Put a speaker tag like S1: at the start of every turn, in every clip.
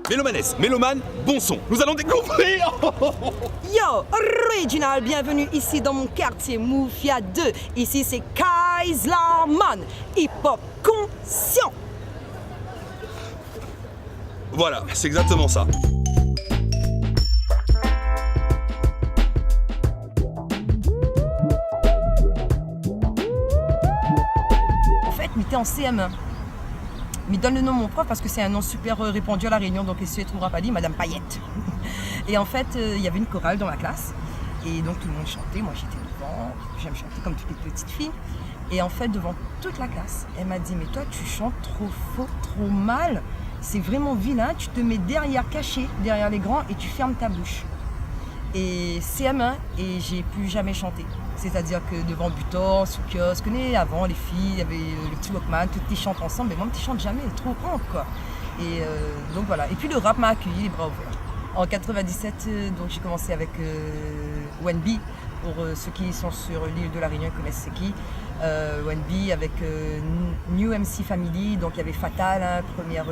S1: Mélomanes, mélomanes, bon son. Nous allons découvrir.
S2: Yo, original, bienvenue ici dans mon quartier Moufia 2. Ici c'est Kaislarman, hip-hop conscient.
S1: Voilà, c'est exactement ça.
S2: En fait, mais t'es en CM1. Mais donne le nom de mon prof parce que c'est un nom super répandu à La Réunion, donc il ne trouvera pas dit, Madame Payette. Et en fait, il y avait une chorale dans la classe. Et donc tout le monde chantait, moi j'étais devant, j'aime chanter comme toutes les petites filles. Et en fait, devant toute la classe, elle m'a dit, mais toi tu chantes trop faux, trop mal. C'est vraiment vilain, tu te mets derrière, caché, derrière les grands et tu fermes ta bouche. Et CM1, et j'ai plus jamais chanté. C'est-à-dire que devant Butor, sous kiosque, avant les filles, il y avait le petit Walkman, toutes les chantent ensemble, mais moi je chante jamais, trop honte quoi. Et donc voilà. Et puis le rap m'a accueilli les bras ouverts. En 97, donc j'ai commencé avec Wenby, pour ceux qui sont sur l'île de la Réunion ils connaissent c'est qui. Wenby avec New MC Family, donc il y avait Fatal, hein, première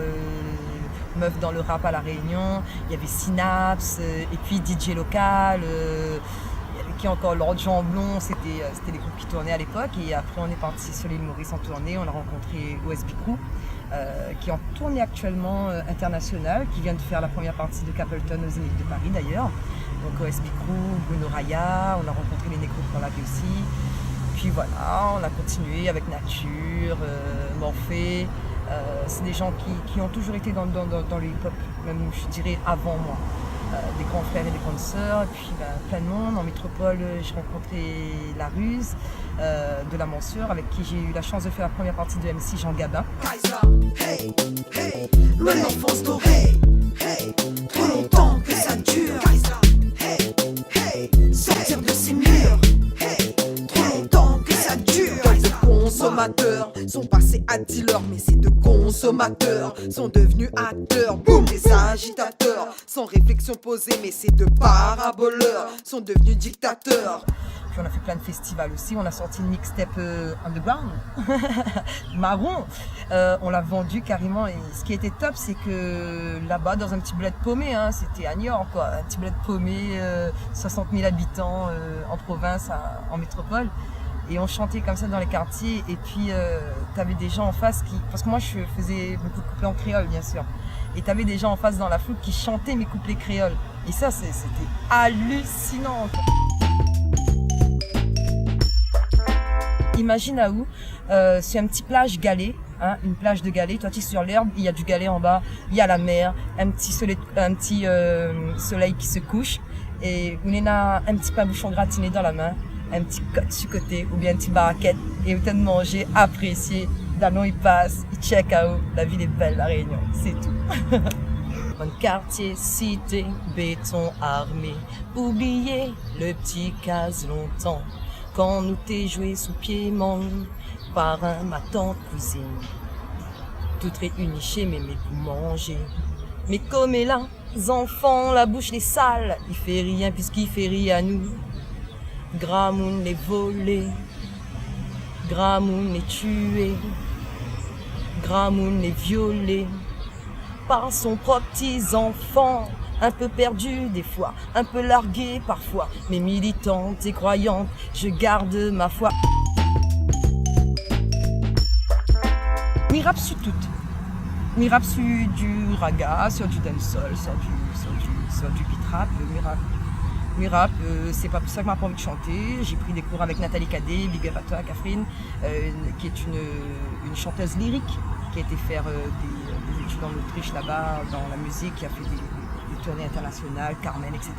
S2: meuf dans le rap à La Réunion, il y avait Synapse, et puis DJ Local, il y avait qui encore, Lord Jean Blond, c'était les groupes qui tournaient à l'époque, et après on est parti sur l'île Maurice en tournée, on a rencontré OSB Crew, qui est en tournée actuellement internationale, qui vient de faire la première partie de Capleton aux Zénith de Paris d'ailleurs, donc OSB Crew, Bruno Raya, on a rencontré les Nécros pour la vie aussi. Puis voilà, on a continué avec Nature, Morphée. C'est des gens qui ont toujours été dans le hip-hop, même je dirais avant moi. Des grands frères et des grandes sœurs, et puis plein de monde. En métropole, j'ai rencontré La Ruse, de la Mansure, avec qui j'ai eu la chance de faire la première partie de MC Jean Gabin.
S3: Hey, hey, loin de l'enfance d'eau, hey, hey, trop longtemps que ça dure. Hey, hey, sortir de ces murs, hey, trop longtemps que ça dure. De consommateurs sont passés à dealers, mais ces deux consommateurs sont devenus acteurs. Boum, les agitateurs, sans réflexion posée, mais ces deux paraboleurs sont devenus dictateurs.
S2: Puis on a fait plein de festivals aussi, on a sorti une mixtape underground, marron, on l'a vendu carrément, et ce qui était top c'est que là-bas dans un petit bled paumé, hein, c'était à Niort quoi, un petit bled paumé, 60 000 habitants en province, en métropole, et on chantait comme ça dans les quartiers, et puis t'avais des gens en face qui, parce que moi je faisais beaucoup de couplets en créole bien sûr, et t'avais des gens en face dans la foule qui chantaient mes couplets créoles, et ça c'était hallucinant quoi. Imagine à où, c'est un petit plage galets, hein, une plage de galets, toi tu es sur l'herbe, il y a du galet en bas, il y a la mer, un petit soleil qui se couche, et on a un petit pain bouchon gratiné dans la main, un petit côte sur côté, ou bien un petit baraquette, et vous de manger, apprécier, l'anneau il passe, il check out, la ville est belle, La Réunion, c'est tout. Un quartier, cité, béton armé, oubliez le petit case longtemps. Quand nous t'es joué sous pied-mont, parrain, ma tante, cousine, toutes réunies chez mémé pour manger. Mais comme est là, enfants, la bouche les sales, il fait rien puisqu'il fait rire à nous. Gramoun les volés, Gramoun les tués, Gramoun les violés, par son propre petits enfants. Un peu perdu des fois, un peu largué parfois, mais militante et croyante, je garde ma foi. Mi rap sur tout. Mi rap sur du raga, sur du dancehall, sur du beat rap, mi rap, c'est pas pour ça que m'a pas envie de chanter. J'ai pris des cours avec Nathalie Cadet, big up à toi, Catherine, qui est une chanteuse lyrique, qui a été faire des études en Autriche là-bas, dans la musique, qui a fait des tournées internationales, Carmen, etc.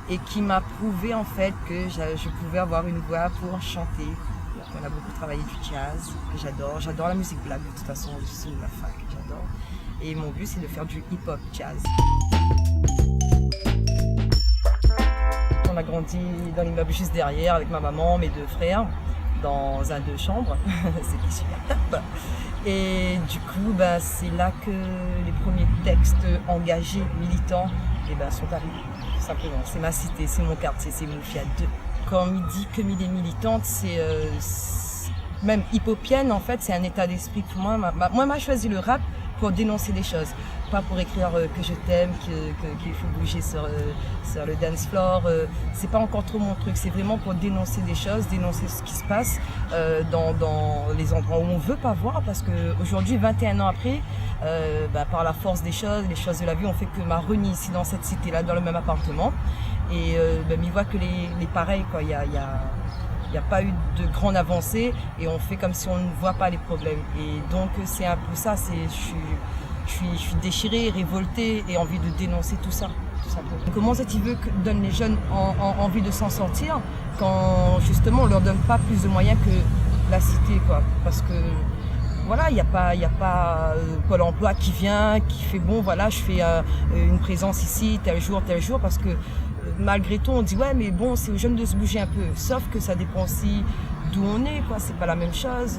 S2: Et qui m'a prouvé en fait que je pouvais avoir une voix pour chanter. Donc, on a beaucoup travaillé du jazz, que j'adore la musique black de toute façon, je suis de la fac, j'adore. Et mon but c'est de faire du hip-hop jazz. On a grandi dans l'immeuble juste derrière avec ma maman, mes deux frères, dans un 2 chambres, c'était super top. Et du coup, c'est là que les premiers textes engagés, militants, sont arrivés, tout simplement. C'est ma cité, c'est mon quartier, c'est Moufia 2. Quand on dit que il est militante, c'est même hip-hopienne, en fait, c'est un état d'esprit pour moi. Moi, m'a choisi le rap pour dénoncer des choses, pas pour écrire que je t'aime, qu'il faut bouger sur le dance floor. C'est pas encore trop mon truc, c'est vraiment pour dénoncer des choses, dénoncer ce qui se passe dans les endroits où on veut pas voir, parce qu'aujourd'hui, 21 ans après, par la force des choses, les choses de la vie, on fait que m'a remis ici dans cette cité-là, dans le même appartement. Et il voit que les pareils, quoi. Il n'y a pas eu de grande avancée et on fait comme si on ne voit pas les problèmes. Et donc c'est un peu ça, je suis déchirée, révoltée et envie de dénoncer tout ça. Tout simplement. Comment est-ce qu'il veut que donne les jeunes envie de s'en sortir quand justement on leur donne pas plus de moyens que la cité, quoi. Parce que voilà, il n'y a pas Pôle emploi qui vient, qui fait bon, voilà, je fais une présence ici, tel jour, parce que malgré tout, on dit ouais, mais bon, c'est aux jeunes de se bouger un peu. Sauf que ça dépend aussi d'où on est, quoi. C'est pas la même chose.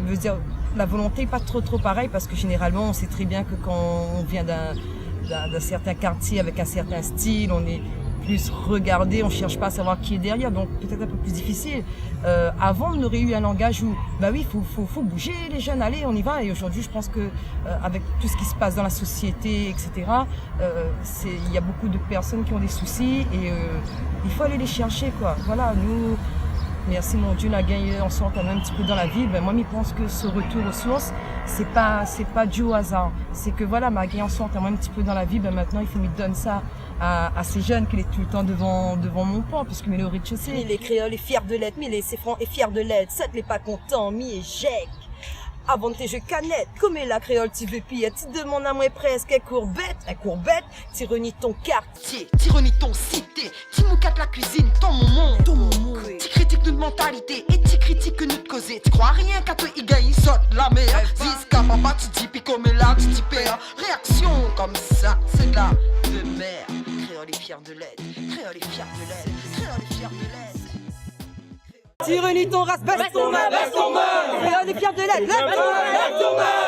S2: Je veux dire, la volonté n'est pas trop pareil, parce que généralement, on sait très bien que quand on vient d'un certain quartier avec un certain style, on est plus regardé, on cherche pas à savoir qui est derrière, donc peut-être un peu plus difficile. Avant, on aurait eu un langage où, bah oui, faut bouger les jeunes, allez, on y va. Et aujourd'hui, je pense que avec tout ce qui se passe dans la société, etc., il y a beaucoup de personnes qui ont des soucis et il faut aller les chercher, quoi. Voilà, nous, merci mon Dieu, la gagné en sort quand même un petit peu dans la vie. Ben moi, je pense que ce retour aux sources, c'est pas dû au hasard. C'est que voilà, ma gagné en sort quand même un petit peu dans la vie. Ben maintenant, il faut me donner ça à ces jeunes qu'il est tout le temps devant mon pont, puisque il est au rez-de-chaussée.
S4: Mais les créoles est fier de l'être, mais les francs est fier de l'être. Ça n'est pas content, mi échec. Avant tes jeux canettes, comme la créole, tu veux piller, tu demandes à moi presque un courbette, tu renies ton quartier, tu renies ton cité, tu moucates la cuisine, ton monde, tu critiques notre mentalité et tu critiques notre causer, tu crois rien qu'à toi, il saute la mer, Ziska, papa, tu dis pico, mais là, tu dis père, réaction comme ça, c'est de la de mer, créole est fier de l'aide, créole est fier de l'aide, créole est fier de l'aide.
S2: Tu renies ton race, baisse ton main, créole est fier de l'aide, lève ton main.